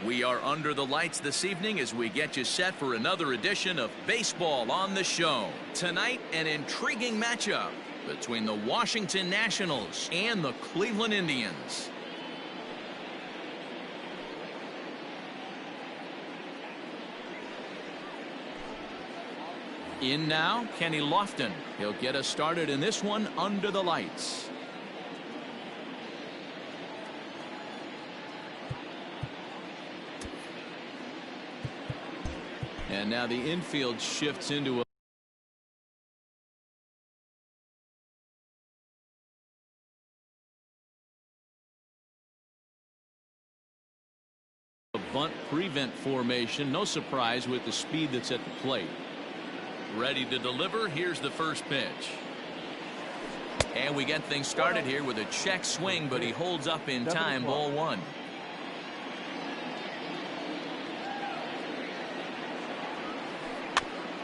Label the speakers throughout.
Speaker 1: We are under the lights this evening as we get you set for another edition of Baseball on the Show. Tonight, an intriguing matchup between the Washington Nationals and the Cleveland Indians. In now, Kenny Lofton. He'll get us started in this one under the lights. And now the infield shifts into a bunt prevent formation. No surprise with the speed that's at the plate. Ready to deliver. Here's the first pitch. And we get things started here with a check swing, but he holds up in time. Ball one.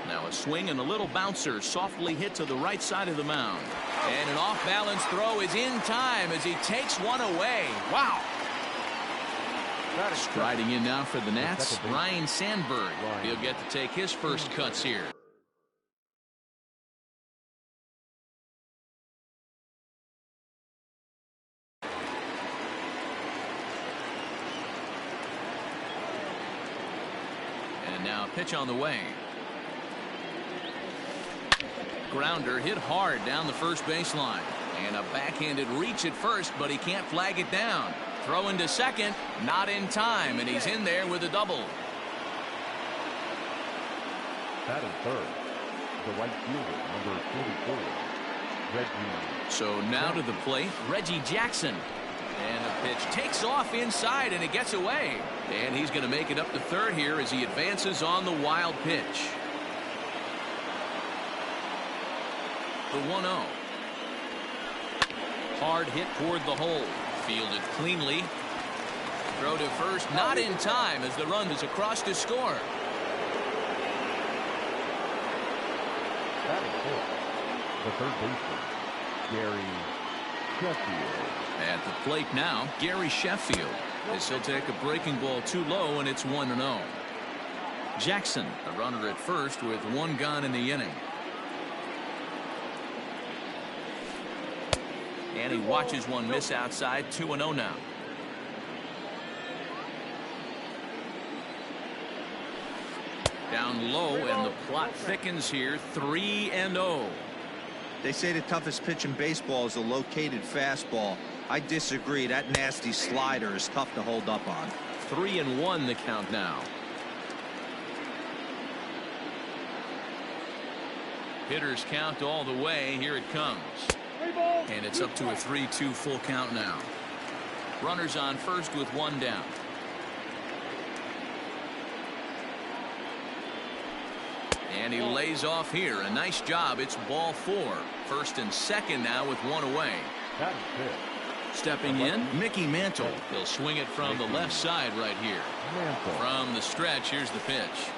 Speaker 1: Now a swing and a little bouncer softly hit to the right side of the mound. And an off-balance throw is in time as he takes one away. Wow. Striding in now for the Nats, Ryan Sandberg. He'll get to take his first cuts here. And now pitch on the way. Grounder hit hard down the first baseline. And a backhanded reach at first, but he can't flag it down. Throw into second, not in time, and he's in there with a double.
Speaker 2: Batting third, the right fielder, number 44, Reggie.
Speaker 1: So now to the plate, Reggie Jackson. And the pitch takes off inside, and it gets away. And he's going to make it up to third here as he advances on the wild pitch. The 1-0. Hard hit toward the hole. Fielded cleanly. Throw to first, not in time as the run is across to score.
Speaker 2: Batting fourth, the third baseman, Gary Sheffield.
Speaker 1: At the plate now, Gary Sheffield. As he'll take a breaking ball too low, and it's 1-0. Jackson, a runner at first with one gone in the inning. And he watches one miss outside. 2-0 now. Down low, and the plot thickens here. 3-0.
Speaker 3: They say the toughest pitch in baseball is a located fastball. I disagree. That nasty slider is tough to hold up on.
Speaker 1: 3-1 the count now. Hitters count all the way. Here it comes. And it's up to a 3-2 full count now. Runners on first with one down. And he lays off here. A nice job. It's ball four. First and second now with one away. Stepping in, Mickey Mantle. He'll swing it from the left side right here. From the stretch, here's the pitch.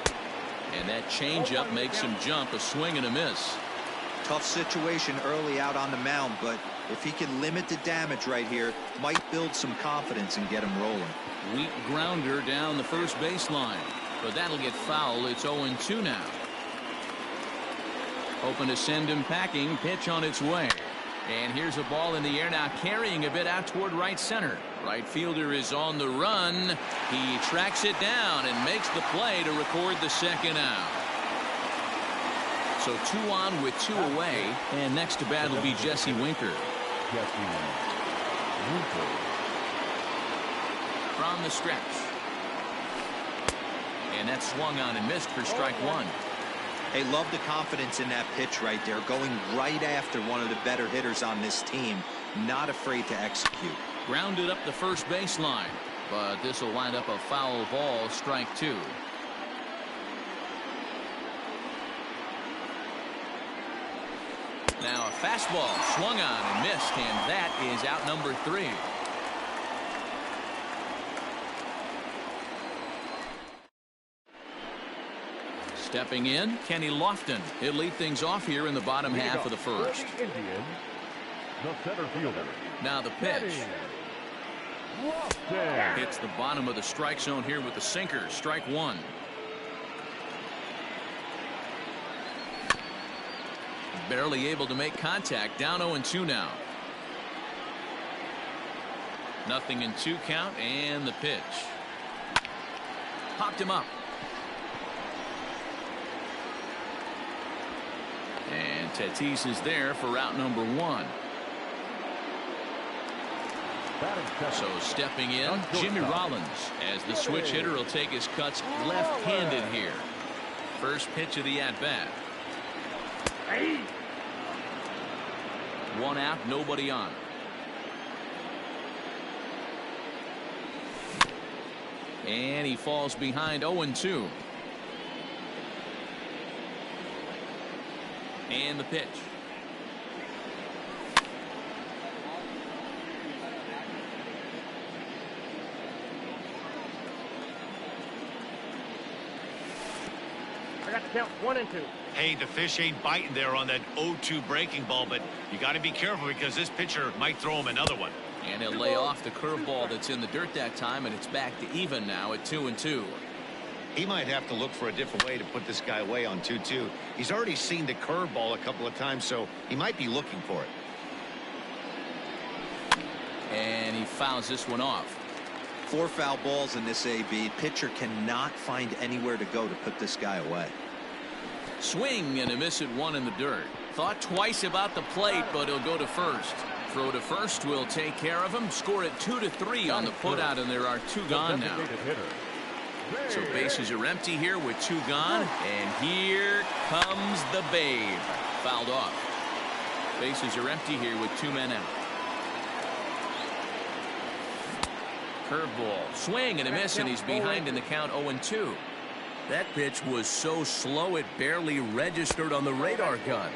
Speaker 1: And that changeup makes him jump. A swing and a miss.
Speaker 3: Tough situation early out on the mound, but if he can limit the damage right here, might build some confidence and get him rolling.
Speaker 1: Weak grounder down the first baseline, but that'll get foul. It's 0-2 now. Hoping to send him packing. Pitch on its way. And here's a ball in the air now, carrying a bit out toward right center. Right fielder is on the run. He tracks it down and makes the play to record the second out. So 2 on with 2 away, and next to bat will be Jesse Winker. From the stretch. And that swung on and missed for strike one.
Speaker 3: Hey, love the confidence in that pitch right there, going right after one of the better hitters on this team. Not afraid to execute.
Speaker 1: Grounded up the first baseline, but this will wind up a foul ball, strike two. Now a fastball swung on and missed, and that is out number 3. Stepping in, Kenny Lofton. He'll lead things off here in the bottom half of the first.
Speaker 2: The center fielder.
Speaker 1: Now the pitch.
Speaker 2: Lofton.
Speaker 1: Hits the bottom of the strike zone here with the sinker. Strike one. Barely able to make contact. Down 0-2 now. Nothing in 2 count, and the pitch. Popped him up. And Tatis is there for out number 1. So stepping in, Jimmy Rollins, as the switch hitter will take his cuts left-handed here. First pitch of the at-bat. 1 out, nobody on. And he falls behind 0-2. And the pitch.
Speaker 4: I got to count 1 and 2.
Speaker 5: Hey, the fish ain't biting there on that 0-2 breaking ball, but you got to be careful because this pitcher might throw him another one.
Speaker 1: And he'll lay off the curveball that's in the dirt that time, and it's back to even now at 2-2.
Speaker 5: He might have to look for a different way to put this guy away on 2-2. He's already seen the curveball a couple of times, so he might be looking for it.
Speaker 1: And he fouls this one off.
Speaker 3: 4 foul balls in this AB. Pitcher cannot find anywhere to go to put this guy away.
Speaker 1: Swing and a miss at 1 in the dirt. Thought twice about the plate, but he'll go to first. Throw to first will take care of him. Score at 2-3 on the putout, and there are 2 gone now. So bases are empty here with 2 gone, and here comes the Babe. Fouled off. Bases are empty here with 2 men out. Curveball, swing and a miss, and he's behind in the count 0-2. That pitch was so slow it barely registered on the radar gun.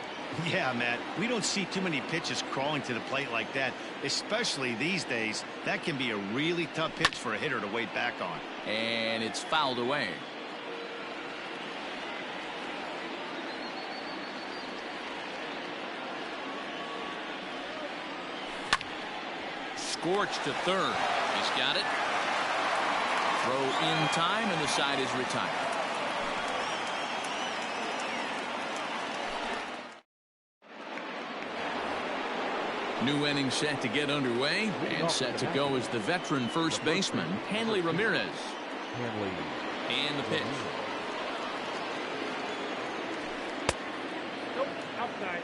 Speaker 5: Yeah, Matt, we don't see too many pitches crawling to the plate like that, especially these days. That can be a really tough pitch for a hitter to wait back on.
Speaker 1: And it's fouled away. Scorched to third. He's got it. Throw in time, and the side is retired. New inning set to get underway, and set to go is the veteran first baseman, Hanley Ramirez. And the pitch.
Speaker 4: Nope, outside.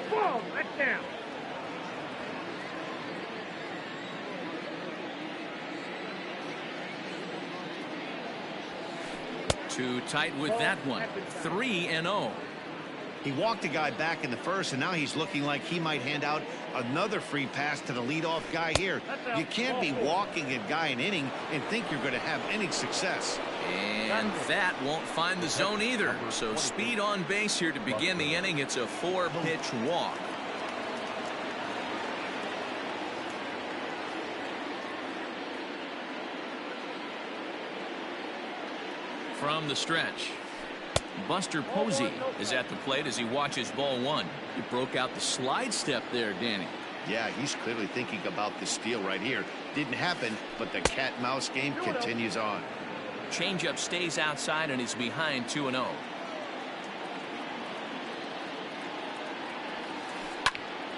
Speaker 4: Whoa, that's down.
Speaker 1: Too tight with that one. 3-0.
Speaker 5: He walked a guy back in the first, and now he's looking like he might hand out another free pass to the leadoff guy here. You can't be walking a guy an inning and think you're going to have any success.
Speaker 1: And that won't find the zone either. So speed on base here to begin the inning. It's a 4-pitch walk. From the stretch, Buster Posey is at the plate as he watches ball 1. He broke out the slide step there, Danny.
Speaker 5: Yeah, he's clearly thinking about the steal right here. Didn't happen, but the cat-mouse game continues on.
Speaker 1: Changeup stays outside, and he's behind 2-0.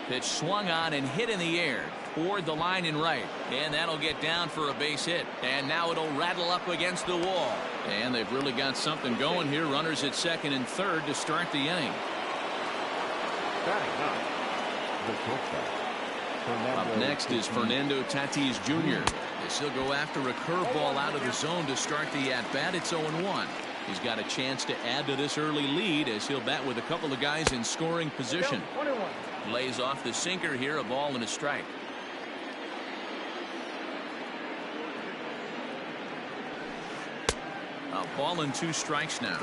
Speaker 1: Pitch swung on and hit in the air toward the line and right, and that'll get down for a base hit, and now it'll rattle up against the wall, and they've really got something going here. Runners at second and third to start the inning. Up next is Fernando Tatis Jr. as he'll go after a curveball out of the zone to start the at-bat. It's 0-1. He's got a chance to add to this early lead as he'll bat with a couple of guys in scoring position. Lays off the sinker here, a ball and a strike. A ball and 2 strikes now.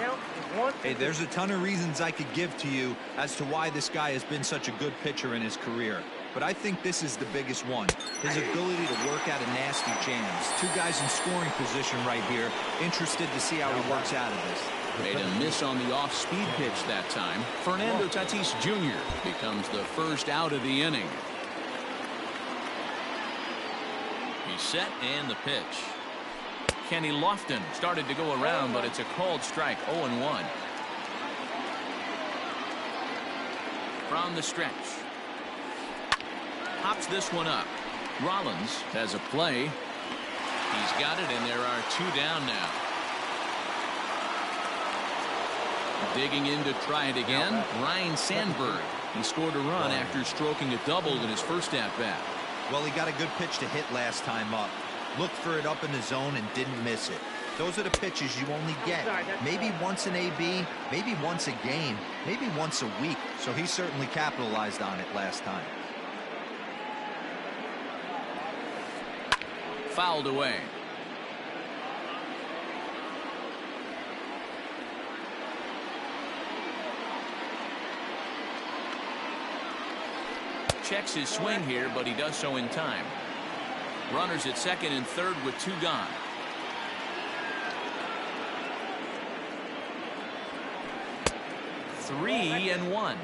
Speaker 3: Hey, there's a ton of reasons I could give to you as to why this guy has been such a good pitcher in his career. But I think this is the biggest one. His ability to work out of nasty jams. 2 guys in scoring position right here. Interested to see how he works out of this.
Speaker 1: Made a miss on the off-speed pitch that time. Fernando Tatis Jr. becomes the first out of the inning. He's set and the pitch. Kenny Lofton started to go around, but it's a called strike. 0-1. From the stretch. Pops this one up. Rollins has a play. He's got it, and there are 2 down now. Digging in to try it again, Ryan Sandberg. He scored a run after stroking a double in his first at-bat.
Speaker 3: Well, he got a good pitch to hit last time up. Looked for it up in the zone and didn't miss it. Those are the pitches you only get. Maybe once an AB, maybe once a game, maybe once a week. So he certainly capitalized on it last time.
Speaker 1: Fouled away. Checks his swing here, but he does so in time. Runners at second and third with 2 gone. Three and 1.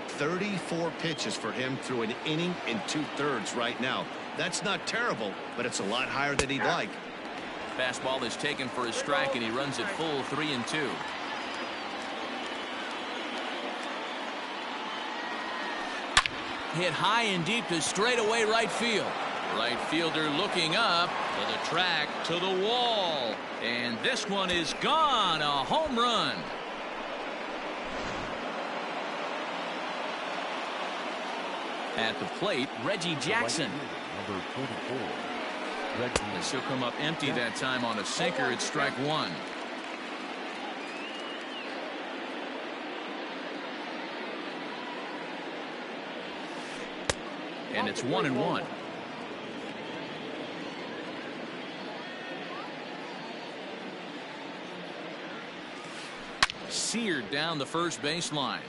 Speaker 5: 34 pitches for him through an inning and 2/3 right now. That's not terrible, but it's a lot higher than he'd like.
Speaker 1: Fastball is taken for a strike, and he runs it full 3-2. Hit high and deep to straightaway right field. Right fielder looking up to the track, to the wall. And this one is gone. A home run. At the plate, Reggie Jackson.
Speaker 2: Number 44.
Speaker 1: This will come up empty that time on a sinker. It's strike 1. And it's 1-1. Seared down the first baseline,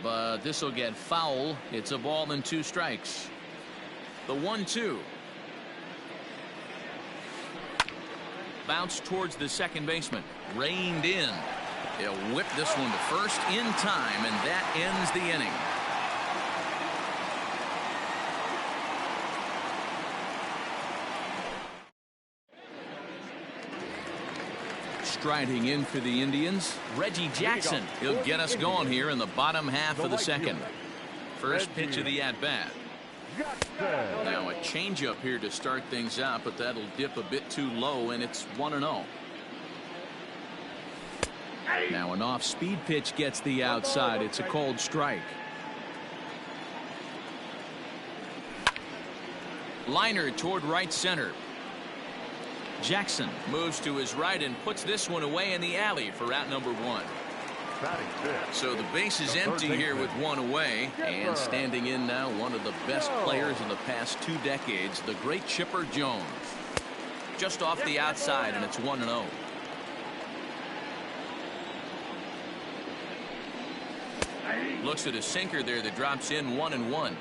Speaker 1: but this will get foul. It's a ball and 2 strikes. The 1-2. Bounce towards the second baseman. Reined in. He'll whip this one to first in time, and that ends the inning. Striding in for the Indians, Reggie Jackson. He'll get us going here in the bottom half of the second. First pitch of the at-bat. Now a changeup here to start things out, but that'll dip a bit too low, and it's 1-0. Now an off-speed pitch gets the outside. It's a called strike. Liner toward right center. Jackson moves to his right and puts this one away in the alley for out number 1. So the base is empty here with 1 away, and standing in now one of the best players in the past 2 decades, the great Chipper Jones. Just off the outside, and it's 1-0. Looks at a sinker there that drops in 1-1.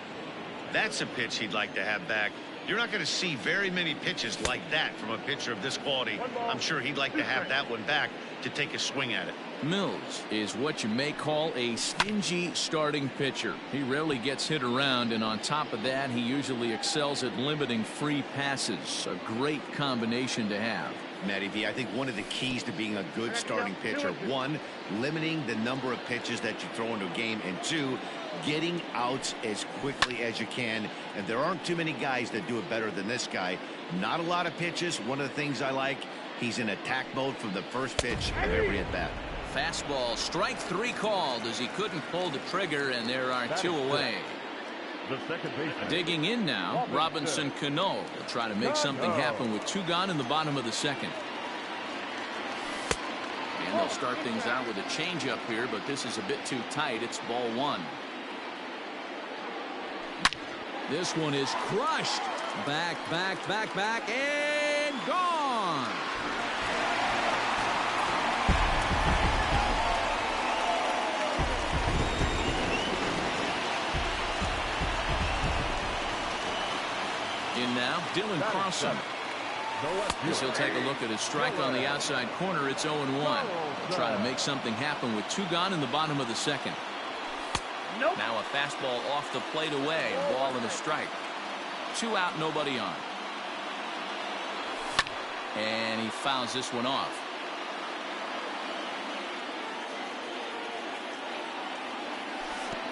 Speaker 5: That's a pitch he'd like to have back. You're not going to see very many pitches like that from a pitcher of this quality. I'm sure he'd like to have that one back to take a swing at it.
Speaker 1: Mills is what you may call a stingy starting pitcher. He rarely gets hit around, and on top of that, he usually excels at limiting free passes. A great combination to have.
Speaker 5: Matty V, I think one of the keys to being a good starting pitcher, 1, limiting the number of pitches that you throw into a game, and 2, getting outs as quickly as you can. And there aren't too many guys that do it better than this guy. Not a lot of pitches. One of the things I like, he's in attack mode from the first pitch of every at bat.
Speaker 1: Fastball, strike 3 called as he couldn't pull the trigger, and there are 2 away. Digging in now, Robinson Cano will try to make something happen with 2 gone in the bottom of the second. And they'll start things out with a changeup here, but this is a bit too tight. It's ball 1. This one is crushed. Back, and gone. In now, Dylan Carlson. As he'll take a look at his strike on the outside corner. It's 0-1. He'll try to make something happen with 2 gone in the bottom of the second.
Speaker 4: Nope.
Speaker 1: Now a fastball off the plate away. A ball and a strike. 2 out, nobody on. And he fouls this one off.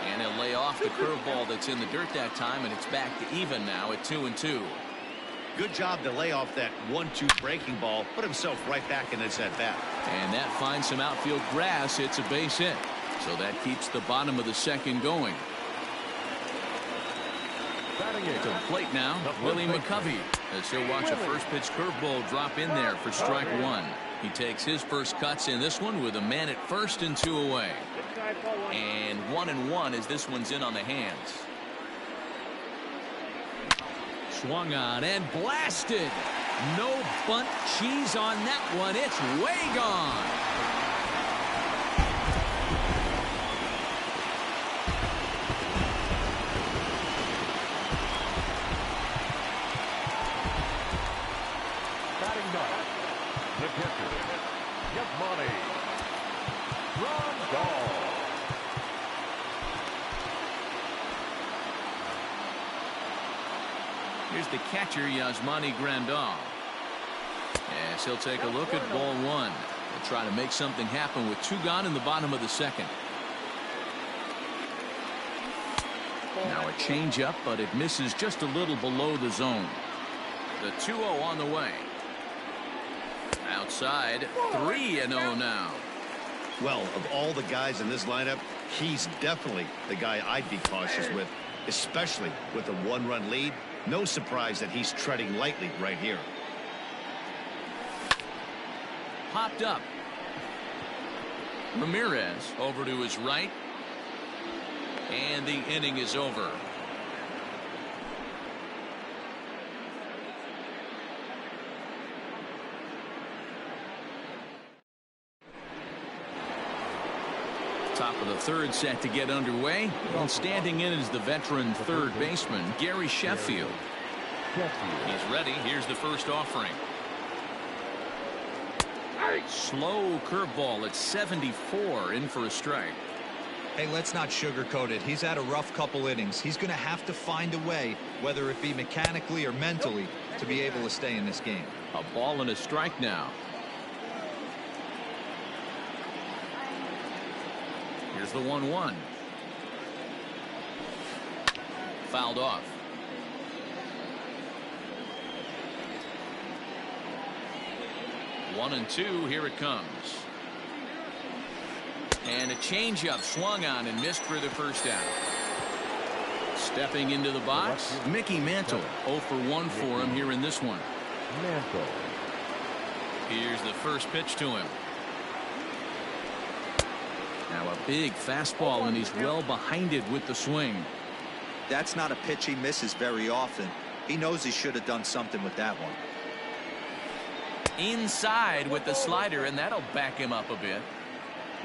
Speaker 1: And he'll lay off the curveball that's in the dirt that time, and it's back to even now at 2-2.
Speaker 5: Good job to lay off that 1-2 breaking ball. Put himself right back in his at-bat.
Speaker 1: And that finds some outfield grass. It's a base hit. So that keeps the bottom of the second going. To the plate now, Willie McCovey, as he'll watch a first pitch curveball drop in there for strike 1. He takes his first cuts in this one with a man at first and 2 away. And 1-1 as this one's in on the hands. Swung on and blasted. No bunt cheese on that one. It's way gone. Here's the catcher, Yasmani Grandal. Yes, he'll take a look at ball 1. He'll try to make something happen with 2 gone in the bottom of the second. Now a changeup, but it misses just a little below the zone. The 2-0 on the way. Outside, 3-0 now.
Speaker 5: Well, of all the guys in this lineup, he's definitely the guy I'd be cautious with, especially with a 1-run lead. No surprise that he's treading lightly right here.
Speaker 1: Popped up. Ramirez over to his right. And the inning is over. Top of the third set to get underway. And standing in is the veteran third baseman, Gary Sheffield. He's ready. Here's the first offering. Slow curveball at 74, in for a strike.
Speaker 3: Hey, let's not sugarcoat it. He's had a rough couple innings. He's going to have to find a way, whether it be mechanically or mentally, to be able to stay in this game.
Speaker 1: A ball and a strike now. Here's the 1-1. Fouled off. One and 2. Here it comes. And a changeup swung on and missed for the first out. Stepping into the box, Mickey Mantle. 0 for 1 for him here in this one.
Speaker 2: Mantle.
Speaker 1: Here's the first pitch to him. Now a big fastball, and he's well behind it with the swing.
Speaker 3: That's not a pitch he misses very often. He knows he should have done something with that one.
Speaker 1: Inside with the slider, and that'll back him up a bit.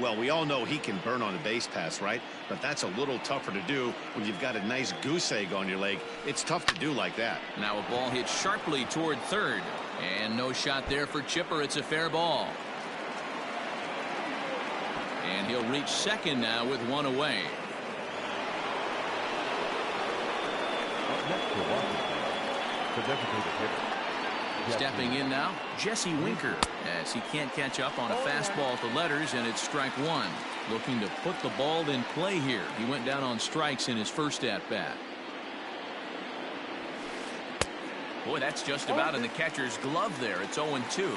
Speaker 5: Well, we all know he can burn on a base pass, right? But that's a little tougher to do when you've got a nice goose egg on your leg. It's tough to do like that.
Speaker 1: Now a ball hit sharply toward third. And no shot there for Chipper. It's a fair ball. And he'll reach second now with 1 away.
Speaker 2: Up next to Washington, the designated hitter.
Speaker 1: Stepping in now, Jesse Winker, as he can't catch up on a fastball at the letters, and it's strike 1. Looking to put the ball in play here. He went down on strikes in his first at-bat. Boy, that's just about in the catcher's glove there. It's 0-2.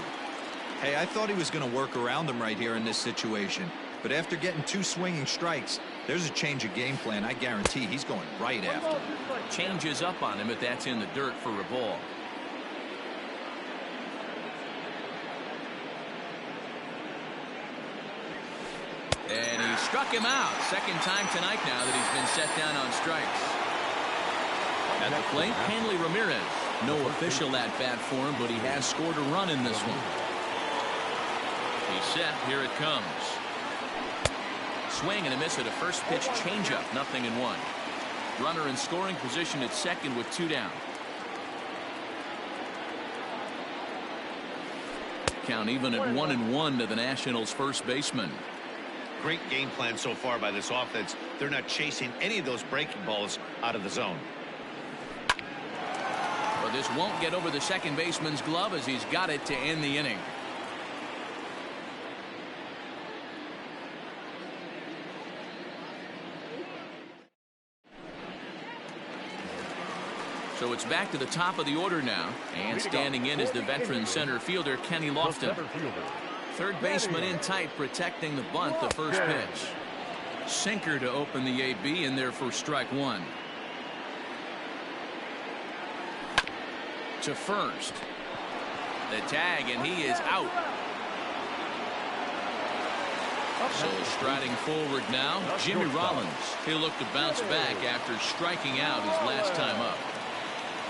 Speaker 3: Hey, I thought he was going to work around him right here in this situation. But after getting 2 swinging strikes, there's a change of game plan. I guarantee he's going right after him.
Speaker 1: Changes up on him if that's in the dirt for a ball. And he struck him out. Second time tonight now that he's been set down on strikes. At the plate, Hanley Ramirez. No official at-bat for him, but he has scored a run in this one. He's set. Here it comes. Swing and a miss at a first pitch changeup. 0-1. Runner in scoring position at second with 2 down. Count even at 1-1 to the Nationals' first baseman.
Speaker 5: Great game plan so far by this offense. They're not chasing any of those breaking balls out of the zone.
Speaker 1: But this won't get over the second baseman's glove as he's got it to end the inning. So it's back to the top of the order now, and standing in is the veteran center fielder Kenny Lofton. Third baseman in tight, protecting the bunt. The first pitch, sinker to open the AB, in there for strike one. To first, the tag, and he is out. So striding forward now, Jimmy Rollins. He'll look to bounce back after striking out his last time up.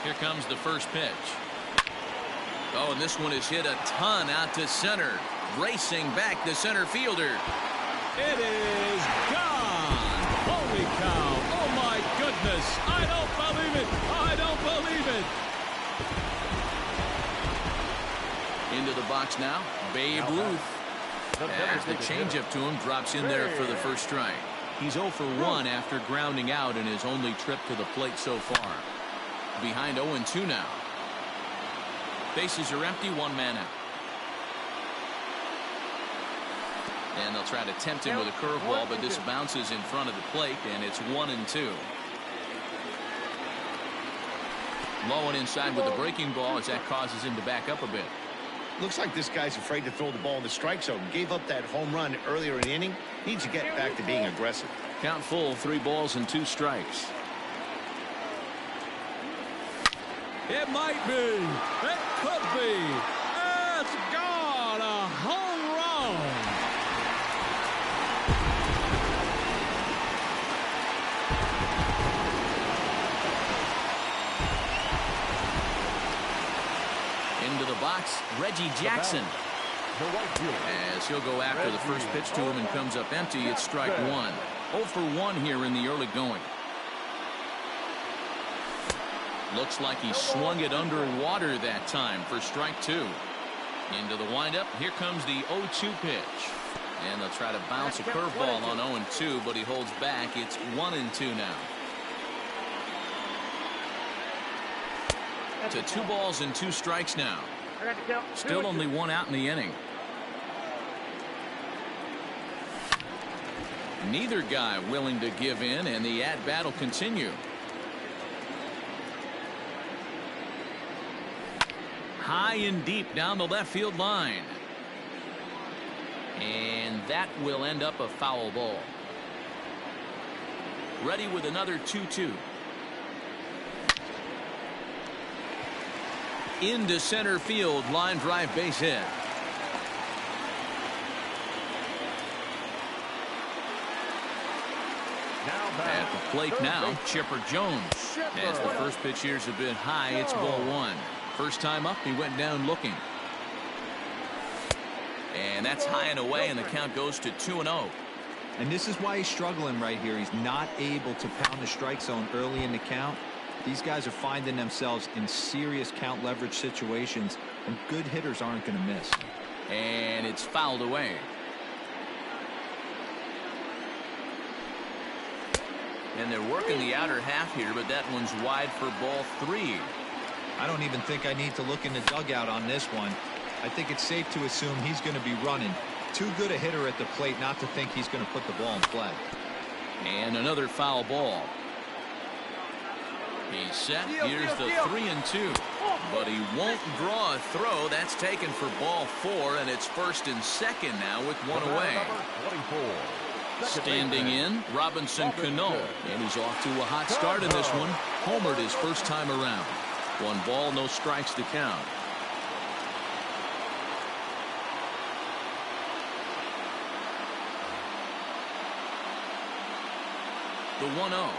Speaker 1: Here comes the first pitch. Oh, and this one is hit a ton out to center. Racing back the center fielder.
Speaker 6: It is gone. Holy cow. Oh, my goodness. I don't believe it. I don't believe it.
Speaker 1: Into the box now, Babe Ruth. As the changeup to him drops in there for the first strike. He's 0 for 1 after grounding out in his only trip to the plate so far. Behind 0-2 now. Bases are empty, one man out. And they'll try to tempt him with a curveball, but this bounces in front of the plate, and it's 1-2. Low and inside with the breaking ball as that causes him to back up a bit.
Speaker 5: Looks like this guy's afraid to throw the ball in the strike zone. Gave up that home run earlier in the inning. Needs to get back to being aggressive.
Speaker 1: Count full, 3 balls and 2 strikes.
Speaker 6: It might be. It could be. It's gone. A home run.
Speaker 1: Into the box, Reggie Jackson. As he'll go after the first pitch to him and comes up empty, it's strike one. 0 for 1 here in the early going. Looks like he swung it underwater that time for strike 2. Into the windup, here comes the 0-2 pitch. And they'll try to bounce a curveball on 0-2, but he holds back. It's 1-2 now. To 2 balls and 2 strikes now. Still only 1 out in the inning. Neither guy willing to give in, and the at-bat will continue. High and deep down the left field line. And that will end up a foul ball. Ready with another 2-2. Into center field, line drive, base hit. At the plate now, Chipper Jones. As the first pitch here's a bit high, it's ball 1. First time up, he went down looking. And that's high and away, and the count goes to 2-0.
Speaker 3: And this is why he's struggling right here. He's not able to pound the strike zone early in the count. These guys are finding themselves in serious count leverage situations, and good hitters aren't going to miss.
Speaker 1: And it's fouled away. And they're working the outer half here, but that one's wide for ball 3.
Speaker 3: I don't even think I need to look in the dugout on this one. I think it's safe to assume he's going to be running. Too good a hitter at the plate not to think he's going to put the ball in play.
Speaker 1: And another foul ball. He's set. Here's the 3-2. But he won't draw a throw. That's taken for ball 4, and it's first and second now with 1 away. Standing in, Robinson Cano. And he's off to a hot start in this one. Homered his first time around. 1 ball, no strikes to count. The 1-0.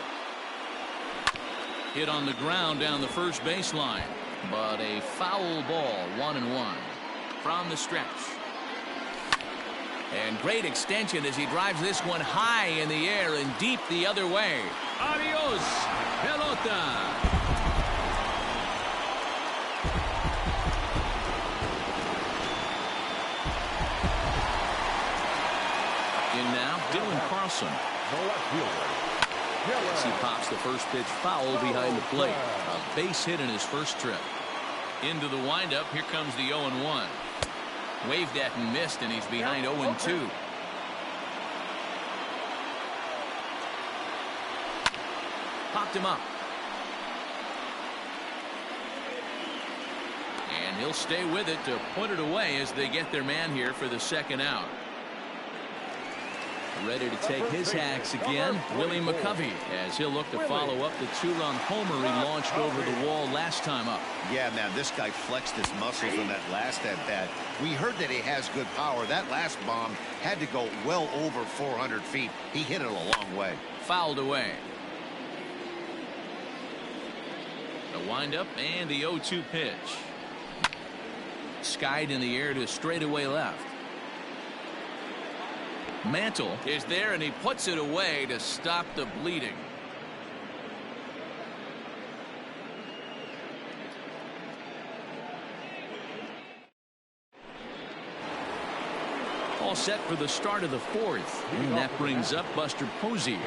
Speaker 1: Hit on the ground down the first baseline. But a foul ball, 1-1 from the stretch. And great extension as he drives this one high in the air and deep the other way. Adios, pelota. Wilson.
Speaker 2: The left fielder.
Speaker 1: As he pops the first pitch foul behind the plate. A base hit in his first trip. Into the windup. Here comes the 0-1. Waved at and missed, and he's behind 0-2. Popped him up. And he'll stay with it to put it away as they get their man here for the second out. Ready to take his hacks again, Willie McCovey, as he'll look to follow up the two-run homer he launched over the wall last time up.
Speaker 5: Yeah, man, this guy flexed his muscles in that last at-bat. We heard that he has good power. That last bomb had to go well over 400 feet. He hit it a long way.
Speaker 1: Fouled away. The windup and the 0-2 pitch. Skied in the air to straightaway left. Mantle is there, and he puts it away to stop the bleeding. All set for the start of the fourth, and that brings up Buster Posey.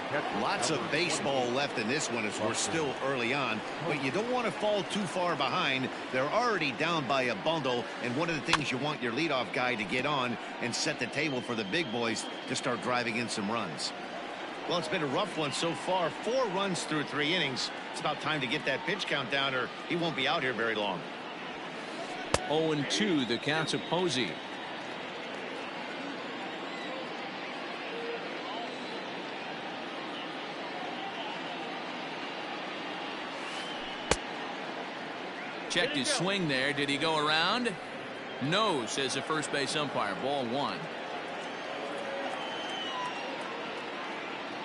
Speaker 5: Lots of baseball left in this one as we're still early on, but you don't want to fall too far behind. They're already down by a bundle, and one of the things you want your leadoff guy to get on and set the table for the big boys to start driving in some runs. Well, it's been a rough one so far. 4 runs through 3 innings. It's about time to get that pitch count down, or he won't be out here very long.
Speaker 1: 0-2 the count to Posey. Checked his swing there. Did he go around? No, says the first base umpire. Ball 1.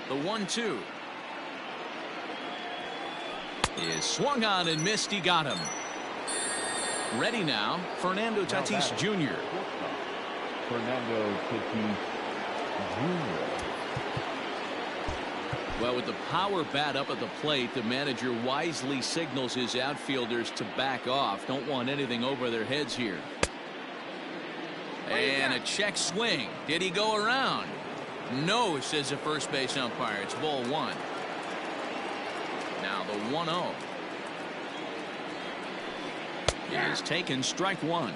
Speaker 1: The 1-2 is swung on and missed. He got him. Ready now, Fernando Tatis Jr.
Speaker 2: Fernando Tatis Jr.
Speaker 1: Well, with the power bat up at the plate, the manager wisely signals his outfielders to back off. Don't want anything over their heads here. And a check swing. Did he go around? No, says the first base umpire. It's ball 1. Now the 1-0 is taken, strike 1.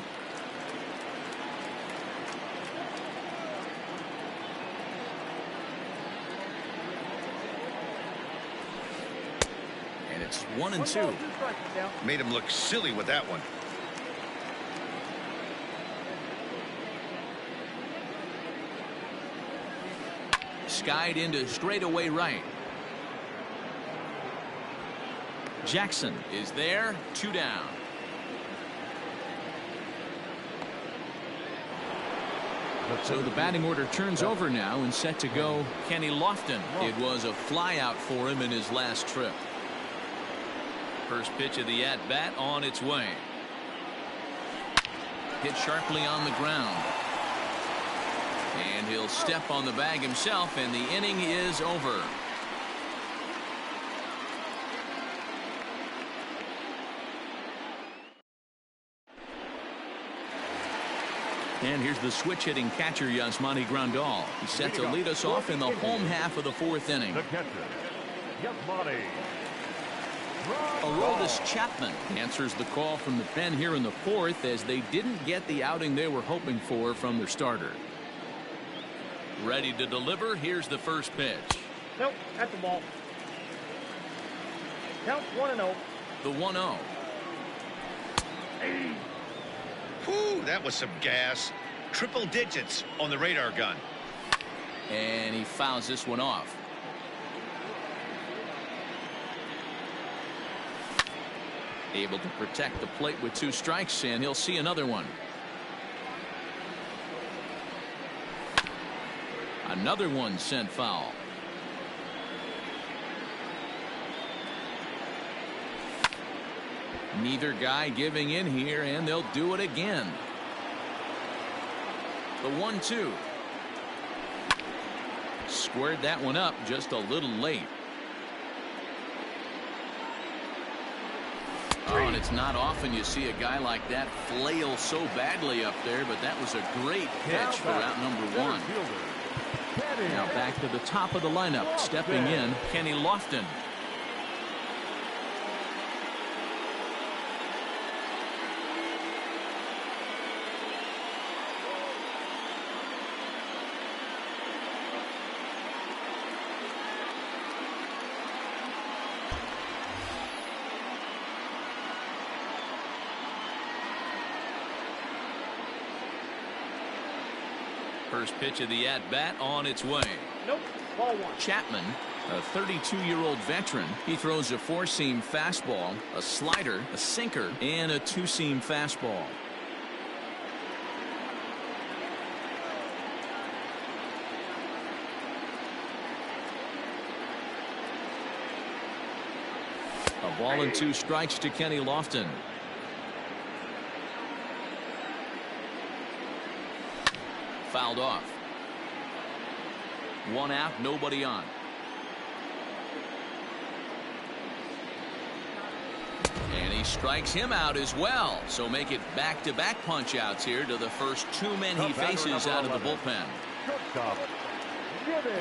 Speaker 1: And it's 1-2.
Speaker 5: Made him look silly with that one.
Speaker 1: Skied into straightaway right. Jackson is there. 2 down. So the batting order turns over now and set to go Kenny Lofton. It was a fly out for him in his last trip. First pitch of the at-bat on its way. Hit sharply on the ground. And he'll step on the bag himself, and the inning is over. And here's the switch-hitting catcher, Yasmani Grandal. He's set to lead us off in the home half of the 4th inning.
Speaker 2: The catcher, Yasmani
Speaker 1: Aroldis Chapman answers the call from the pen here in the 4th, as they didn't get the outing they were hoping for from their starter. Ready to deliver. Here's the first pitch.
Speaker 4: Nope, at the ball. Count 1-0.
Speaker 1: The 1-0.
Speaker 5: Whew, that was some gas. Triple digits on the radar gun.
Speaker 1: And he fouls this one off. Able to protect the plate with 2 strikes, and he'll see another one. Another one sent foul. Neither guy giving in here, and they'll do it again. The 1-2. Squared that one up just a little late. Oh, and it's not often you see a guy like that flail so badly up there, but that was a great pitch for out number 1. Now back to the top of the lineup. Stepping in, Kenny Lofton. First pitch of the at-bat on its way.
Speaker 4: Nope. Ball one.
Speaker 1: Chapman, a 32-year-old veteran. He throws a four-seam fastball, a slider, a sinker, and a two-seam fastball. A ball and 2 strikes to Kenny Lofton. Fouled off. 1 out, nobody on. And he strikes him out as well. So make it back-to-back punch-outs here to the first 2 men he faces out of the bullpen.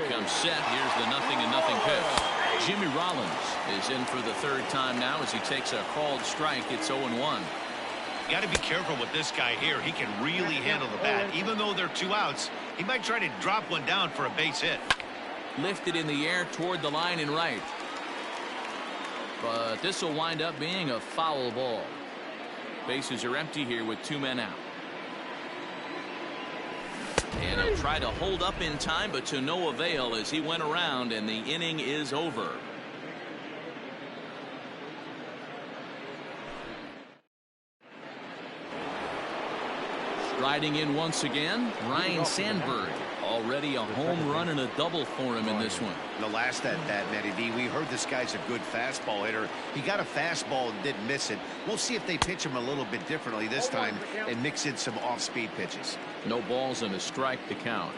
Speaker 1: Comes set. Here's the 0-0 pitch. Jimmy Rollins is in for the 3rd time now as he takes a called strike. It's 0-1.
Speaker 5: Got to be careful with this guy here. He can really handle the bat. Even though they're 2 outs, he might try to drop one down for a base hit.
Speaker 1: Lifted in the air toward the line and right. But this will wind up being a foul ball. Bases are empty here with 2 men out. And he'll try to hold up in time, but to no avail as he went around and the inning is over. Riding in once again, Ryan Sandberg. Already a home run and a double for him in this one.
Speaker 5: The last at that, Matty D, we heard this guy's a good fastball hitter. He got a fastball and didn't miss it. We'll see if they pitch him a little bit differently this time and mix in some off-speed pitches.
Speaker 1: No balls and a strike to count.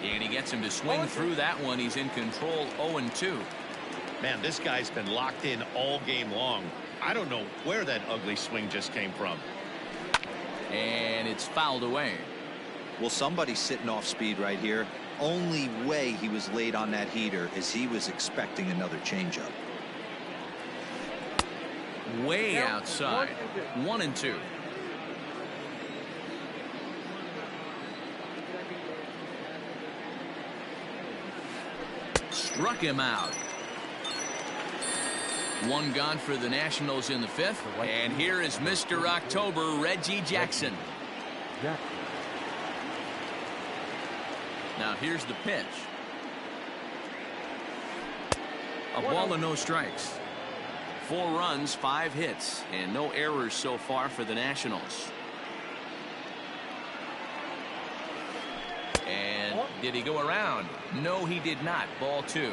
Speaker 1: And he gets him to swing through that one. He's in control, 0-2.
Speaker 5: Man, this guy's been locked in all game long. I don't know where that ugly swing just came from.
Speaker 1: And it's fouled away.
Speaker 3: Well, somebody's sitting off speed right here. Only way he was late on that heater is he was expecting another changeup.
Speaker 1: Way outside. 1-2. Struck him out. 1 gone for the Nationals in the 5th. And here is Mr. October, Reggie Jackson. Now here's the pitch. A ball and no strikes. 4 runs, 5 hits, and no errors so far for the Nationals. And did he go around? No, he did not. Ball 2.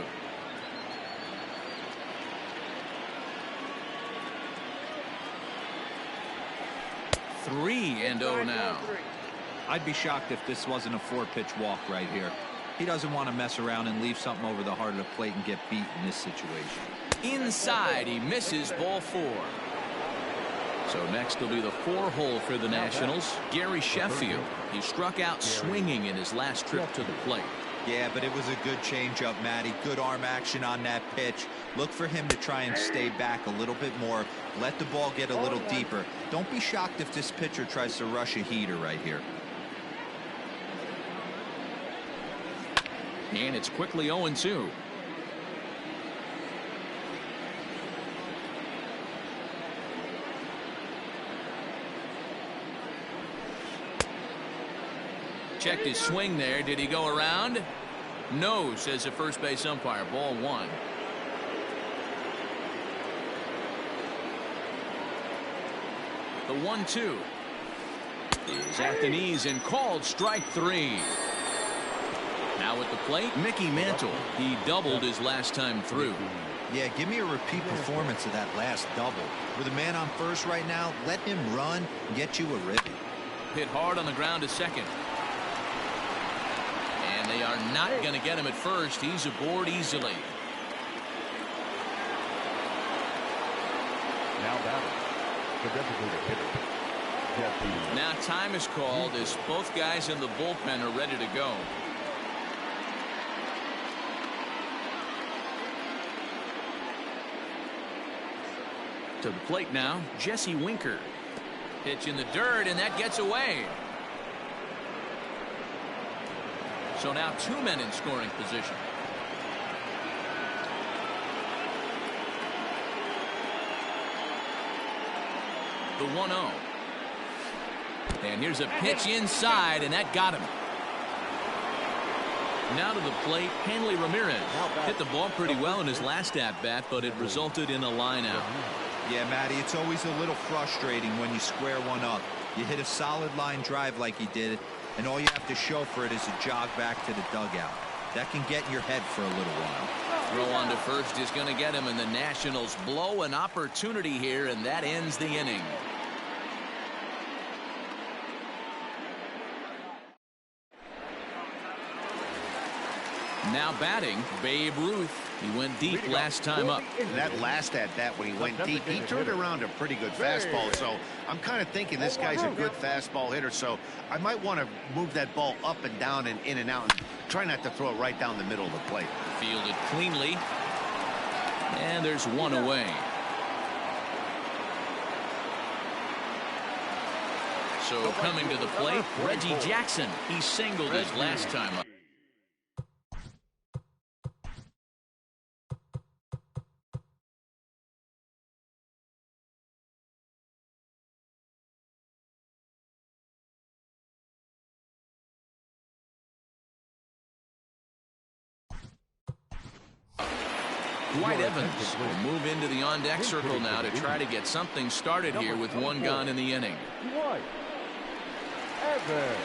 Speaker 1: Three and 0 now.
Speaker 3: I'd be shocked if this wasn't a 4-pitch walk right here. He doesn't want to mess around and leave something over the heart of the plate and get beat in this situation.
Speaker 1: Inside, he misses, ball 4. So next will be the 4-hole for the Nationals, Gary Sheffield. He struck out swinging in his last trip to the plate.
Speaker 3: Yeah, but it was a good changeup, Matty. Good arm action on that pitch. Look for him to try and stay back a little bit more. Let the ball get a little deeper. Don't be shocked if this pitcher tries to rush a heater right here.
Speaker 1: And it's quickly 0-2. Checked his swing there. Did he go around? No, says the first base umpire. Ball 1. The 1-2 is at the knees and called strike 3. Now at the plate, Mickey Mantle. He doubled his last time through.
Speaker 3: Yeah, give me a repeat performance of that last double. With a man on first right now, let him run and get you a ribby.
Speaker 1: Hit hard on the ground to second. And they are not going to get him at first. He's aboard easily.
Speaker 2: Now batting, the designated hitter, Jesse.
Speaker 1: Now time is called as both guys in the bullpen are ready to go. To the plate now, Jesse Winker. Pitch in the dirt, and that gets away. So now 2 men in scoring position. The 1-0. And here's a pitch inside, and that got him. Now to the plate, Hanley Ramirez. Hit the ball pretty well in his last at-bat, but it resulted in a line-out.
Speaker 3: Yeah, Matty, it's always a little frustrating when you square one up. You hit a solid line drive like he did, and all you have to show for it is a jog back to the dugout. That can get in your head for a little while.
Speaker 1: Throw on to first is going to get him, and the Nationals blow an opportunity here, and that ends the inning. Now batting, Babe Ruth. He went deep last time up.
Speaker 5: That last at-bat when he went deep, he turned around a pretty good fastball. So I'm kind of thinking this guy's a good fastball hitter. So I might want to move that ball up and down and in and out and try not to throw it right down the middle of the plate.
Speaker 1: Fielded cleanly. And there's one away. So coming to the plate, Reggie Jackson. He singled his last time up. Dwight Evans will move into the on-deck circle now to try to get something started here with one gone in the inning.
Speaker 2: Dwight Evans.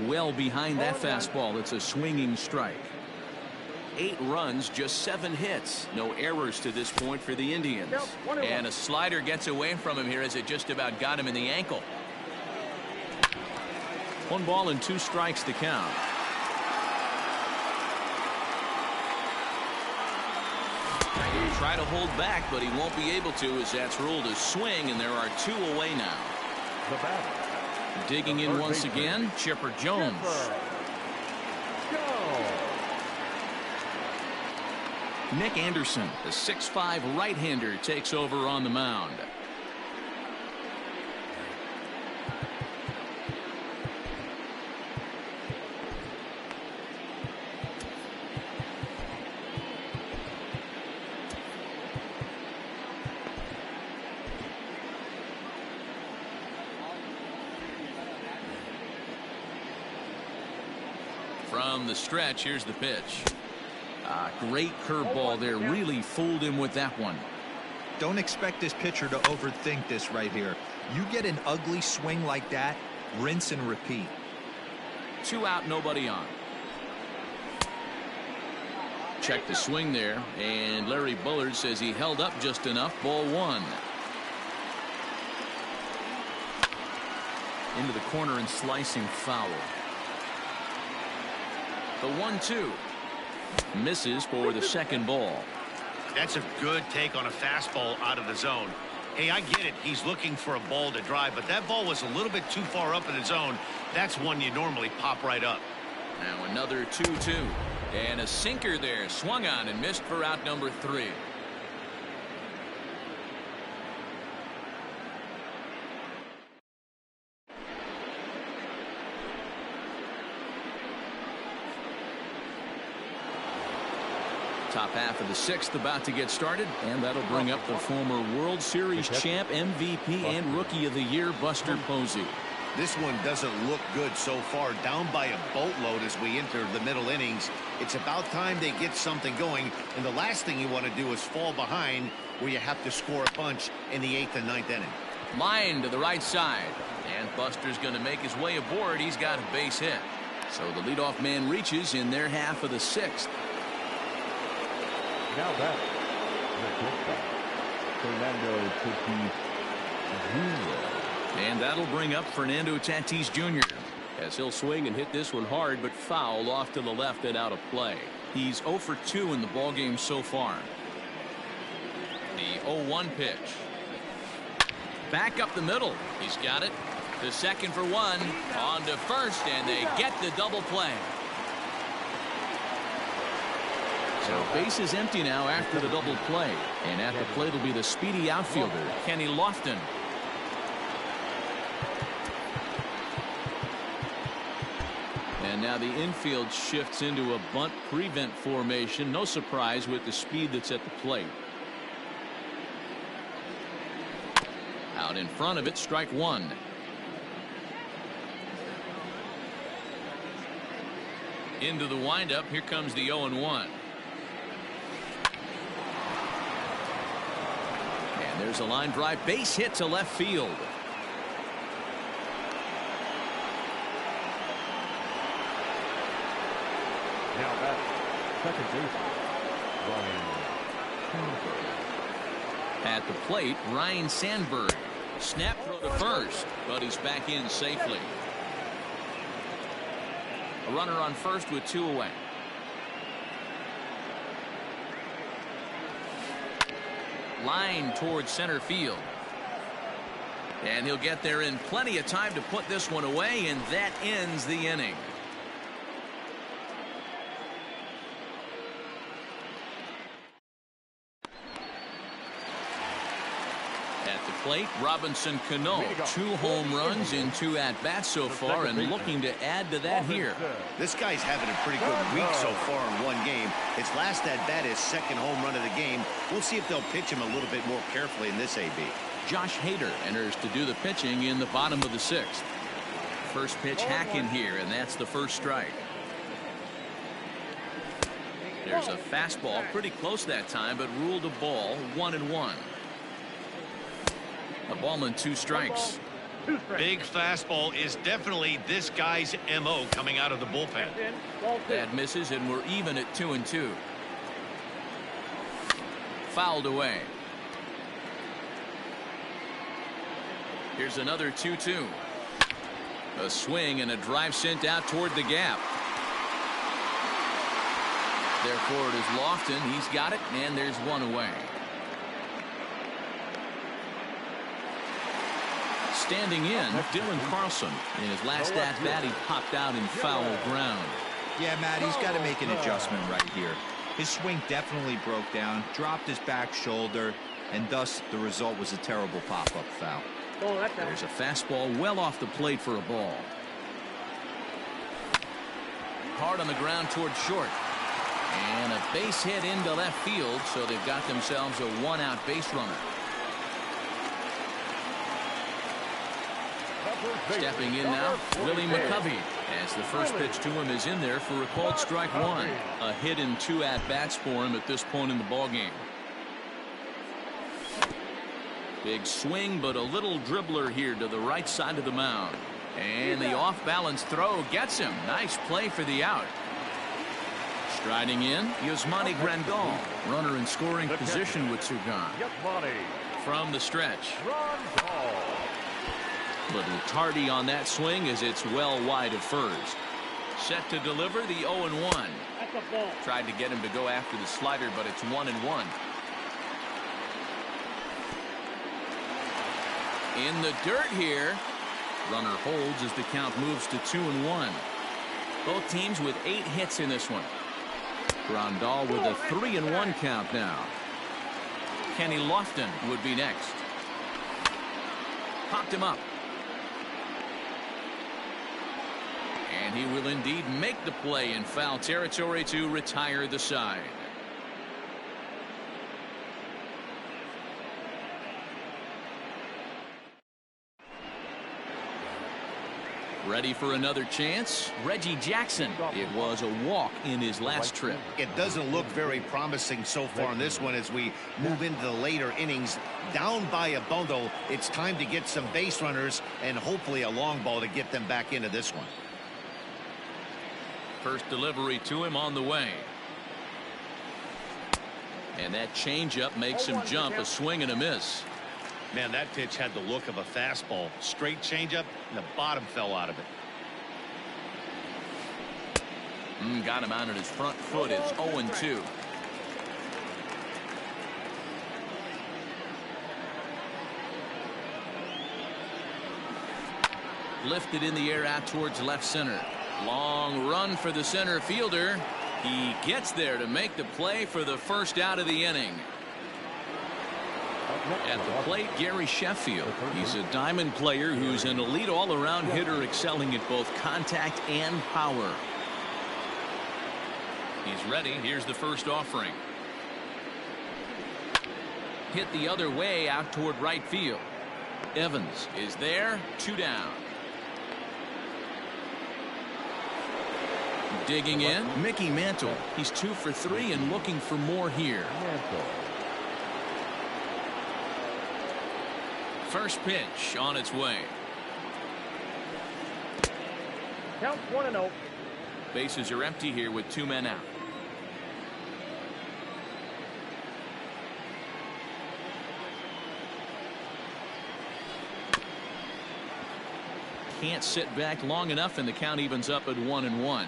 Speaker 1: Well behind that fastball. It's a swinging strike. 8 runs, just 7 hits. No errors to this point for the Indians. And a slider gets away from him here as it just about got him in the ankle. 1 ball and 2 strikes to count. He'll try to hold back, but he won't be able to as that's ruled a swing, and there are 2 away now.
Speaker 2: The batter.
Speaker 1: Digging in once again, Chipper Jones. Nick Anderson, the 6'5" right-hander, takes over on the mound. From the stretch, here's the pitch. Great curveball there. Really fooled him with that one.
Speaker 3: Don't expect this pitcher to overthink this right here. You get an ugly swing like that, rinse and repeat.
Speaker 1: 2 out, nobody on. Check the swing there, and Larry Bullard says he held up just enough. Ball 1. Into the corner and slicing foul. The 1-2. Misses for the second ball.
Speaker 5: That's a good take on a fastball out of the zone. Hey, I get it. He's looking for a ball to drive, but that ball was a little bit too far up in the zone. That's one you normally pop right up.
Speaker 1: Now another 2-2. And a sinker there. Swung on and missed for out number 3. Top half of the 6th about to get started, and that'll bring up the former World Series champ, MVP, and Rookie of the Year, Buster Posey.
Speaker 5: This one doesn't look good so far. Down by a boatload as we enter the middle innings. It's about time they get something going, and the last thing you want to do is fall behind where you have to score a bunch in the 8th and 9th inning.
Speaker 1: Line to the right side, and Buster's going to make his way aboard. He's got a base hit. So the leadoff man reaches in their half of the 6th.
Speaker 2: Now back. Fernando Tatis Jr.
Speaker 1: And that'll bring up Fernando Tatis Jr.
Speaker 6: As he'll swing and hit this one hard, but foul off to the left and out of play.
Speaker 1: He's 0 for 2 in the ballgame so far. The 0-1 pitch. Back up the middle. He's got it. The second for one. On to first, and they get the double play. So base is empty now after the double play. And at the plate will be the speedy outfielder, Kenny Lofton. And now the infield shifts into a bunt prevent formation. No surprise with the speed that's at the plate. Out in front of it, strike one. Into the windup. Here comes the 0-1. And there's a line drive, base hit to left field.
Speaker 2: Now that's second baseman, Ryan Sandberg.
Speaker 1: At the plate, Ryan Sandberg. Snap throw to first, but he's back in safely. A runner on first with 2 away. Line towards center field. And he'll get there in plenty of time to put this one away, and that ends the inning. At the plate, Robinson Cano, 2 home runs in 2 at-bats so far, and looking to add to that here.
Speaker 5: This guy's having a pretty good week so far in one game. His last at-bat is second home run of the game. We'll see if they'll pitch him a little bit more carefully in this AB.
Speaker 1: Josh Hader enters to do the pitching in the bottom of the 6th. First pitch hack in here, and that's the first strike. There's a fastball pretty close that time, but ruled a ball, 1-1. A ball and 2 strikes.
Speaker 5: Big fastball is definitely this guy's MO coming out of the bullpen.
Speaker 1: That misses, and we're even at 2-2. Fouled away. Here's another 2-2. A swing and a drive sent out toward the gap. Therefore it is Lofton. He's got it, and there's 1 away. Standing in, Dylan Carlson. In his last at-bat, he popped out in foul ground.
Speaker 3: Yeah, Matt, he's got to make an adjustment right here. His swing definitely broke down, dropped his back shoulder, and thus the result was a terrible pop-up foul.
Speaker 1: There's a fastball well off the plate for a ball. Hard on the ground toward short. And a base hit into left field, so they've got themselves a 1-out base runner. Stepping in now, Willie McCovey, as the first pitch to him is in there for a called strike 1. A hit in 2 at-bats for him at this point in the ballgame. Big swing, but a little dribbler here to the right side of the mound. And the off-balance throw gets him. Nice play for the out. Striding in, Yasmani Grandal. Runner in scoring position with 2 gone. From the stretch. Little tardy on that swing as it's well wide of first. Set to deliver the 0-1. Tried to get him to go after the slider, but it's 1-1. In the dirt here. Runner holds as the count moves to 2-1. Both teams with 8 hits in this one. Grandal with a 3-1 count now. Kenny Lofton would be next. Popped him up. And he will indeed make the play in foul territory to retire the side. Ready for another chance? Reggie Jackson. It was a walk in his last trip.
Speaker 5: It doesn't look very promising so far in this one as we move into the later innings. Down by a bundle, it's time to get some base runners and hopefully a long ball to get them back into this one.
Speaker 1: First delivery to him on the way. And that changeup makes him jump, a swing and a miss.
Speaker 5: Man, that pitch had the look of a fastball. Straight changeup, and the bottom fell out of it.
Speaker 1: Got him out on his front foot. It's 0-2. Lifted in the air out towards left center. Long run for the center fielder. He gets there to make the play for the first out of the inning. At the plate, Gary Sheffield. He's a diamond player who's an elite all-around hitter, excelling at both contact and power. He's ready. Here's the first offering. Hit the other way out toward right field. Evans is there. 2 down. Digging in, Mickey Mantle. He's 2 for 3 and looking for more here. First pitch on its way.
Speaker 4: Count 1-0.
Speaker 1: Bases are empty here with 2 men out. Can't sit back long enough, and the count evens up at 1-1.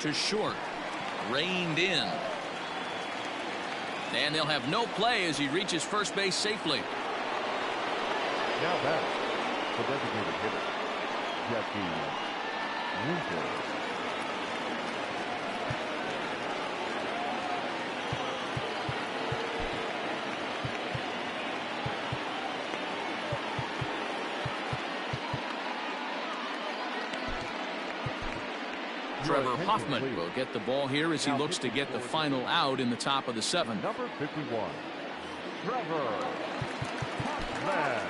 Speaker 1: To short, reined in, and they'll have no play as he reaches first base safely.
Speaker 2: Now back, the designated hitter, Jesse Winker.
Speaker 1: Trevor Hoffman will get the ball here as he looks to get the final out in the top of the 7th.
Speaker 2: Number 51, Trevor Hoffman.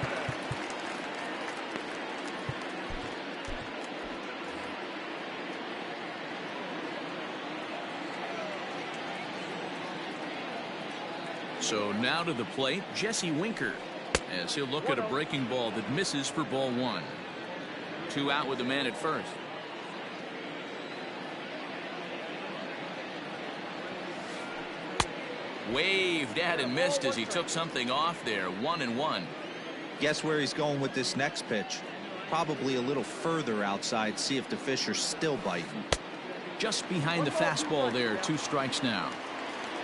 Speaker 1: So now to the plate, Jesse Winker, as he'll look at a breaking ball that misses for ball 1. 2 out with the man at first. Waved at and missed as he took something off there. 1-1.
Speaker 3: Guess where he's going with this next pitch? Probably a little further outside. See if the fish are still biting.
Speaker 1: Just behind the fastball there. 2 strikes now.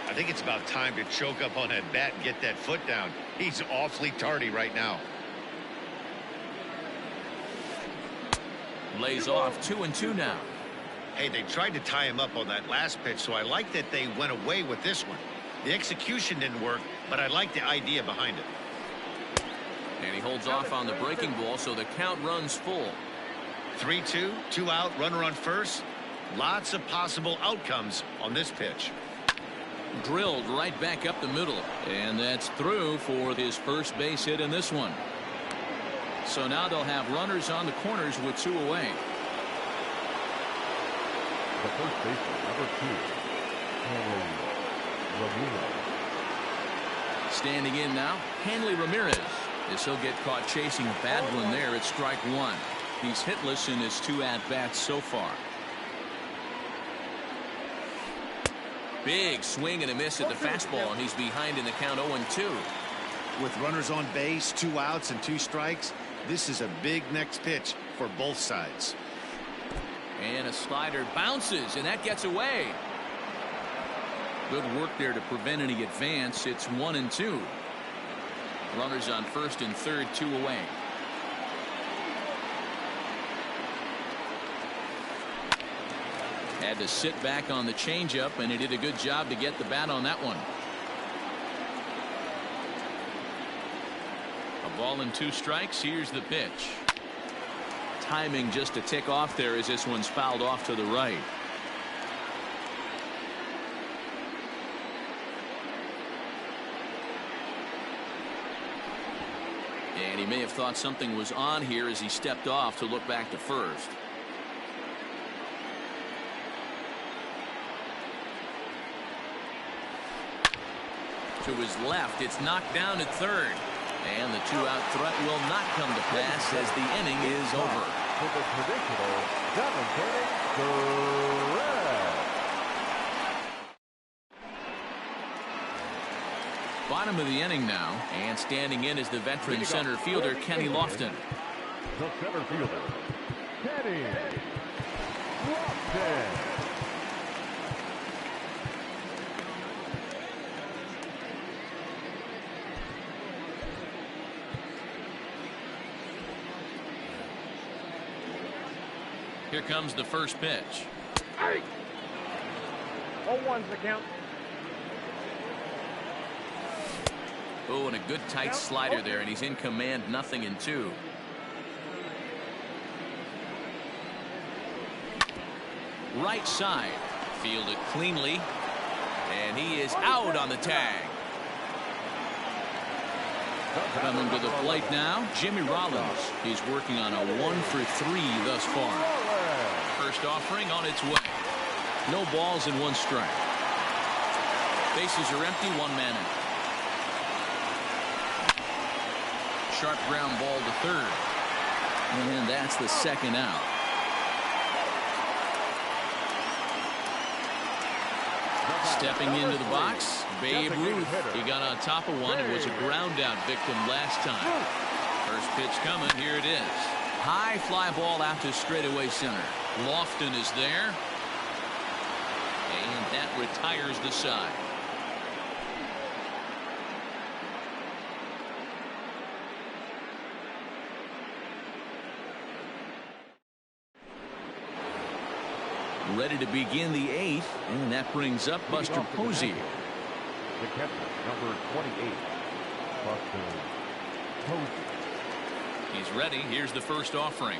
Speaker 5: I think it's about time to choke up on that bat and get that foot down. He's awfully tardy right now.
Speaker 1: Lays off. 2-2 now.
Speaker 5: Hey, they tried to tie him up on that last pitch, so I like that they went away with this one. The execution didn't work, but I like the idea behind it.
Speaker 1: And he holds off on the breaking ball, so the count runs full.
Speaker 5: 3-2, 2 out, runner on first. Lots of possible outcomes on this pitch.
Speaker 1: Drilled right back up the middle, and that's through for his first base hit in this one. So now they'll have runners on the corners with 2 away.
Speaker 2: The first baseman, number 2, Hanley Ramirez.
Speaker 1: Standing in now, Hanley Ramirez. As he'll get caught chasing a bad one there at strike 1. He's hitless in his 2 at-bats so far. Big swing and a miss at the fastball, and he's behind in the count 0-2.
Speaker 5: With runners on base, 2 outs and 2 strikes, this is a big next pitch for both sides.
Speaker 1: And a slider bounces, and that gets away. Good work there to prevent any advance. It's 1-2. Runners on first and third, 2 away. Had to sit back on the changeup, and he did a good job to get the bat on that one. A ball and 2 strikes. Here's the pitch. Timing just a tick off there as this one's fouled off to the right. And he may have thought something was on here as he stepped off to look back to first. To his left, it's knocked down at third. And the 2-out threat will not come to pass as the inning is over.
Speaker 2: For the traditional 7th inning,
Speaker 1: bottom of the inning now, and standing in is the veteran center fielder Kenny Lofton.
Speaker 2: The center fielder, Kenny Lofton.
Speaker 1: Here comes the first pitch.
Speaker 4: 0-1's the count.
Speaker 1: Oh, and a good tight slider there, and he's in command, 0-2. Right side, fielded cleanly, and he is out on the tag. Coming to the plate now, Jimmy Rollins. He's working on a 1-for-3 thus far. First offering on its way. No balls and 1 strike. Bases are empty, 1 man out. Sharp ground ball to third. And that's the second out. Stepping into the box, Babe Ruth. He got on top of one. It was a ground out victim last time. First pitch coming. Here it is. High fly ball out to straightaway center. Lofton is there. And that retires the side. Ready to begin the 8th, and that brings up Buster Posey.
Speaker 2: The catcher, number 28, Buster Posey.
Speaker 1: He's ready. Here's the first offering.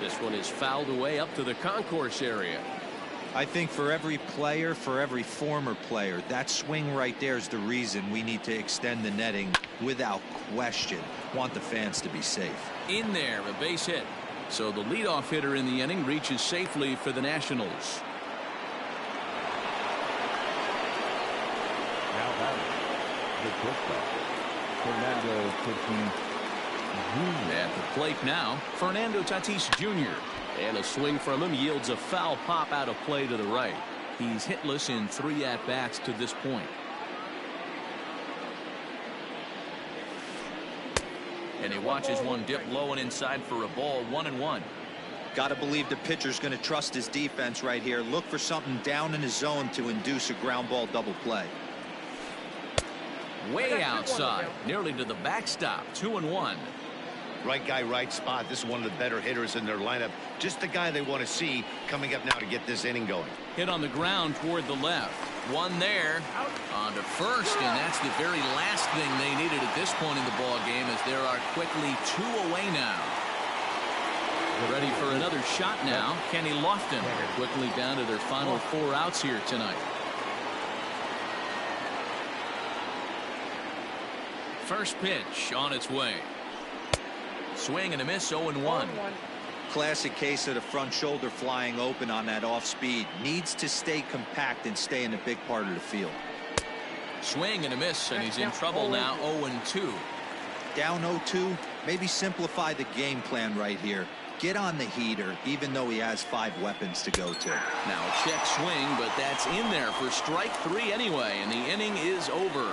Speaker 1: This one is fouled away up to the concourse area.
Speaker 3: I think for every player, for every former player, that swing right there is the reason we need to extend the netting without question. Want the fans to be safe.
Speaker 1: In there, a base hit. So the leadoff hitter in the inning reaches safely for the Nationals.
Speaker 2: Now batting, the shortstop, Fernando Tatis Jr.
Speaker 1: At the plate now, Fernando Tatis Jr. And a swing from him yields a foul pop out of play to the right. He's hitless in 3 at-bats to this point. And he watches one dip low and inside for a ball, 1-1.
Speaker 3: Got to believe the pitcher's going to trust his defense right here. Look for something down in his zone to induce a ground ball double play.
Speaker 1: Way outside, nearly to the backstop, 2-1.
Speaker 5: Right guy, right spot. This is one of the better hitters in their lineup. Just the guy they want to see coming up now to get this inning going.
Speaker 1: Hit on the ground toward the left. One there on to first, and that's the very last thing they needed at this point in the ball game, as there are quickly 2 away now. Ready for another shot now. Kenny Lofton. They're quickly down to their final 4 outs here tonight. First pitch on its way. Swing and a miss, 0-1.
Speaker 3: Classic case of the front shoulder flying open on that off speed. Needs to stay compact and stay in the big part of the field.
Speaker 1: Swing and a miss, and he's in trouble now, 0-2.
Speaker 3: Down 0-2, maybe simplify the game plan right here. Get on the heater, even though he has 5 weapons to go to.
Speaker 1: Now a check swing, but that's in there for strike 3 anyway, and the inning is over.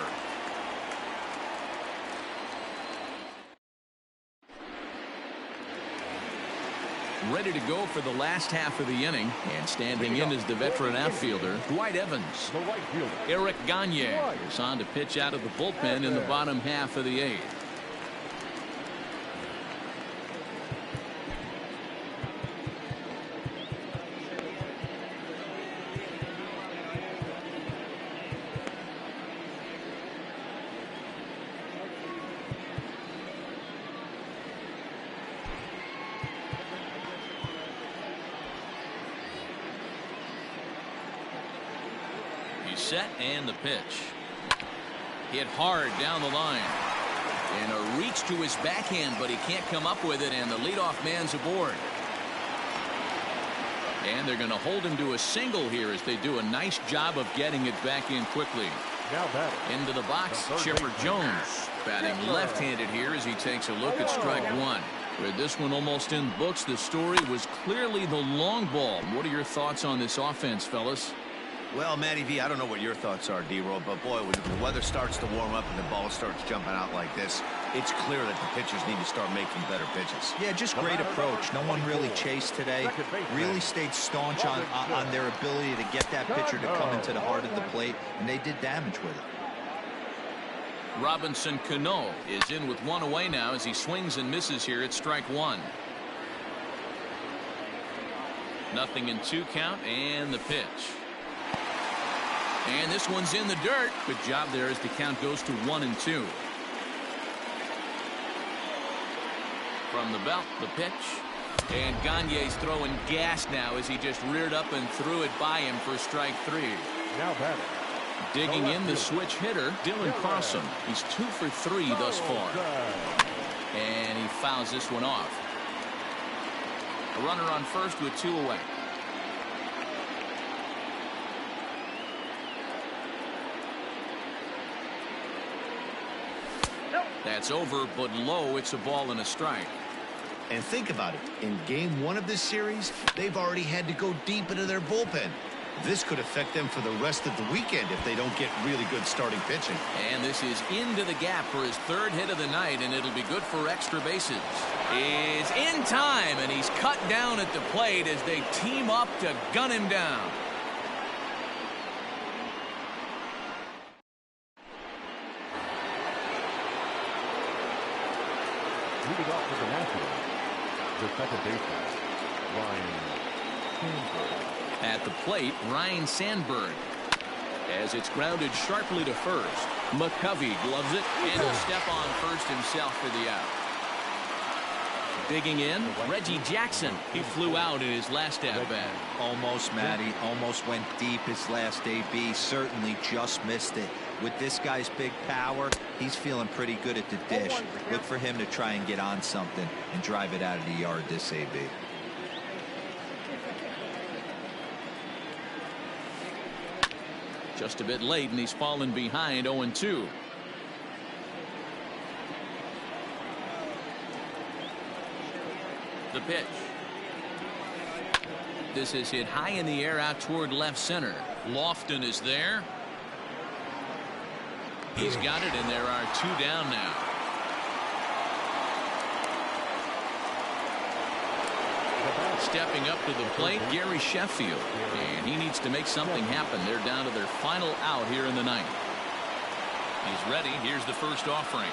Speaker 1: Ready to go for the last half of the inning, and standing in is the veteran outfielder Dwight Evans.
Speaker 2: The right fielder,
Speaker 1: Eric Gagne is on to pitch out of the bullpen in the bottom half of the 8th. Set and the pitch. Hit hard down the line. And a reach to his backhand, but he can't come up with it, and the leadoff man's aboard. And they're going to hold him to a single here as they do a nice job of getting it back in quickly.
Speaker 2: now batting.
Speaker 1: Into the box, Chipper Jones batting left-handed here as he takes a look at strike 1. With this one almost in the books, the story was clearly the long ball. What are your thoughts on this offense, fellas?
Speaker 5: Well, Matty V, I don't know what your thoughts are, D-Roll, but boy, when the weather starts to warm up and the ball starts jumping out like this, it's clear that the pitchers need to start making better pitches.
Speaker 3: Yeah, just great approach. No one really chased today. Really stayed staunch on their ability to get that pitcher to come into the heart of the plate, and they did damage with it.
Speaker 1: Robinson Cano is in with one away now as he swings and misses here at strike one. Nothing in 2 count, and the pitch. And this one's in the dirt. Good job there as the count goes to 1-2. From the belt, the pitch. And Gagne's throwing gas now as he just reared up and threw it by him for strike 3.
Speaker 2: Now batting.
Speaker 1: Digging in the switch hitter, Dylan Carlson. He's 2 for 3 thus far. And he fouls this one off. A runner on first with 2 away. That's over, but low. It's a ball and a strike.
Speaker 5: And think about it. In game 1 of this series, they've already had to go deep into their bullpen. This could affect them for the rest of the weekend if they don't get really good starting pitching.
Speaker 1: And this is into the gap for his 3rd hit of the night, and it'll be good for extra bases. Is in time, and he's cut down at the plate as they team up to gun him down.
Speaker 2: Leading off for the Nationals, the second baseman, Ryan Sandberg.
Speaker 1: At the plate, Ryan Sandberg. As it's grounded sharply to first. McCovey gloves it, and he'll step on first himself for the out. Digging in, Reggie Jackson. He flew out in his last at-bat.
Speaker 3: Almost, Matty. Almost went deep his last AB. Certainly just missed it. With this guy's big power, he's feeling pretty good at the dish. Look for him to try and get on something and drive it out of the yard this AB.
Speaker 1: Just a bit late, and he's fallen behind 0-2. The pitch. This is hit high in the air out toward left center. Lofton is there. He's got it, and there are 2 down now. Stepping up to the plate, Gary Sheffield. And he needs to make something happen. They're down to their final out here in the ninth. He's ready. Here's the first offering.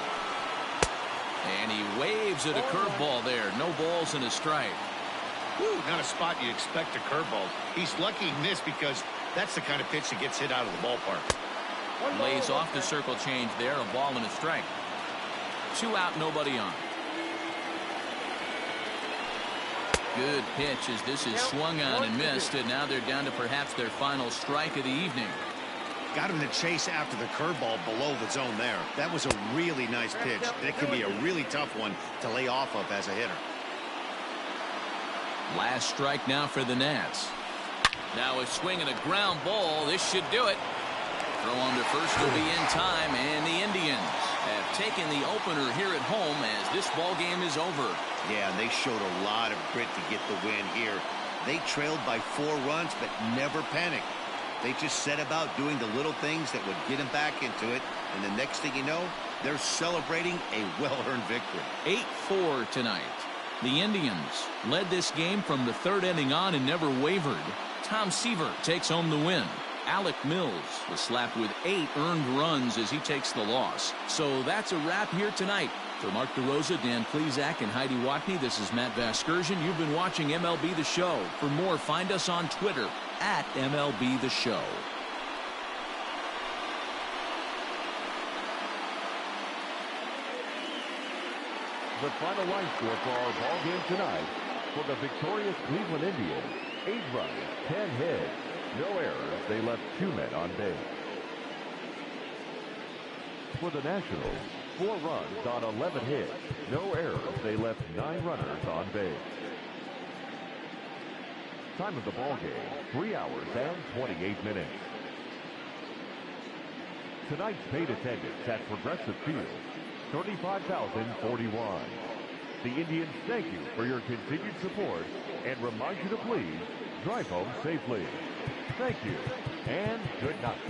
Speaker 1: And he waves at a curveball there. No balls and a strike.
Speaker 5: Whew, not a spot you expect a curveball. He's lucky he missed because that's the kind of pitch that gets hit out of the ballpark.
Speaker 1: Lays off the circle change there. A ball and a strike. 2 out, nobody on. Good pitch as this is swung on and missed, and now they're down to perhaps their final strike of the evening.
Speaker 5: Got him to chase after the curveball below the zone there. That was a really nice pitch, and it can be a really tough one to lay off of as a hitter.
Speaker 1: Last strike now for the Nats. Now a swing and a ground ball. This should do it. Throw on to first will be in time, and the Indians have taken the opener here at home as this ball game is over.
Speaker 5: Yeah, and they showed a lot of grit to get the win here. They trailed by 4 runs, but never panicked. They just set about doing the little things that would get them back into it, and the next thing you know, they're celebrating a well-earned victory.
Speaker 1: 8-4 tonight. The Indians led this game from the 3rd inning on and never wavered. Tom Seaver takes home the win. Alec Mills was slapped with 8 earned runs as he takes the loss. So that's a wrap here tonight. For Mark DeRosa, Dan Plesac, and Heidi Watney, this is Matt Vasgersian. You've been watching MLB The Show. For more, find us on Twitter at MLB The Show.
Speaker 2: The final line score for our ball game tonight: for the victorious Cleveland Indians, 8 runs, 10 hits, no errors. They left 2 men on base. For the Nationals, 4 runs on 11 hits, no errors. They left 9 runners on base. Time of the ball game: 3 hours and 28 minutes. Tonight's paid attendance at Progressive Field, 35,041. The Indians thank you for your continued support and remind you to please drive home safely. Thank you, and good night.